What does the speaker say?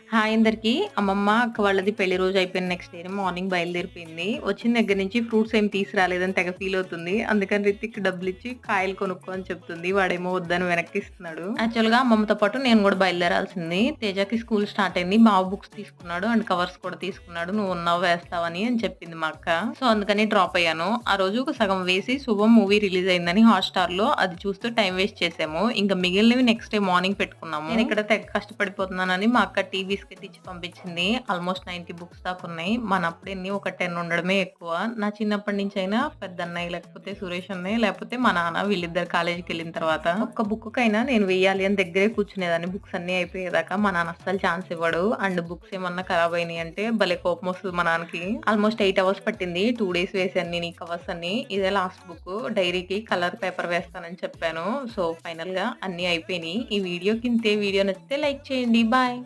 Hi అందరికి. అమ్మమ్మ, అక్క వాళ్ళది పెళ్లి రోజు అయిపోయిన నెక్స్ట్ డే మార్నింగ్ బయలుదేరిపోయింది. వచ్చిన దగ్గర నుంచి ఫ్రూట్స్ ఏం తీసుకురాలేదని తెగ ఫీల్ అవుతుంది. అందుకని రితిక్‌కి డబ్బులిచ్చి కాయలు కొనుక్కో అని చెప్తుంది. వాడేమో వద్దని వెనక్కిస్తున్నాడు. యాక్చువల్‌గా అమ్మమ్మతో పాటు నేను కూడా బయలుదేరాల్సింది. తేజకి స్కూల్ స్టార్ట్ అయింది. బావ బుక్స్ తీసుకున్నాడు అండ్ కవర్స్ కూడా తీసుకున్నాడు. నువ్వు ఉన్నావు వేస్తావని అని చెప్పింది మా అక్క. సో అందుకని డ్రాప్ అయ్యాను. ఆ రోజు ఒక సగం వేసి 'శుభం' మూవీ రిలీజ్ అయిందని హాట్‌స్టార్‌లో అది చూస్తూ టైం వేస్ట్ చేసాము. ఇంకా మిగిలినవి నెక్స్ట్ డే మార్నింగ్ పెట్టుకున్నాము. నేను ఇక్కడ తెగ కష్టపడిపోతున్నానని మా అక్క టీ బిస్కెట్ ఇచ్చి పంపించింది. ఆల్మోస్ట్ 90 బుక్స్ దాకా ఉన్నాయి. మనప్పుడు ఎన్ని ఒక 10 ఉండడమే ఎక్కువ. నా చిన్నప్పటి నుంచి అయినా పెద్దన్నయ్య లేకపోతే సురేష్ అన్నయ్య లేకపోతే మా నాన్న వీళ్ళిద్దరు కాలేజీకి వెళ్ళిన తర్వాత ఒక్క బుక్కైనా నేను వెయ్యాలి అని దగ్గరే కూర్చునేదాన్ని. బుక్స్ అన్ని అయిపోయేదాకా మా నాన్న అస్సలు ఛాన్స్ ఇవ్వడు. అండ్ బుక్స్ ఏమన్నా ఖరాబ్ అయినాయి అంటే భలే కోపం వస్తుంది మా నాన్నకి. ఆల్మోస్ట్ 8 అవర్స్ పట్టింది. 2 డేస్ వేసాను నేను ఈ కవర్స్ అన్ని. ఇదే లాస్ట్ బుక్. డైరీకి కలర్ పేపర్ వేస్తానని చెప్పాను. సో ఫైనల్ గా అన్ని అయిపోయినాయి. ఈ వీడియోకి ఇంతే. వీడియో నచ్చితే లైక్ చేయండి. బాయ్.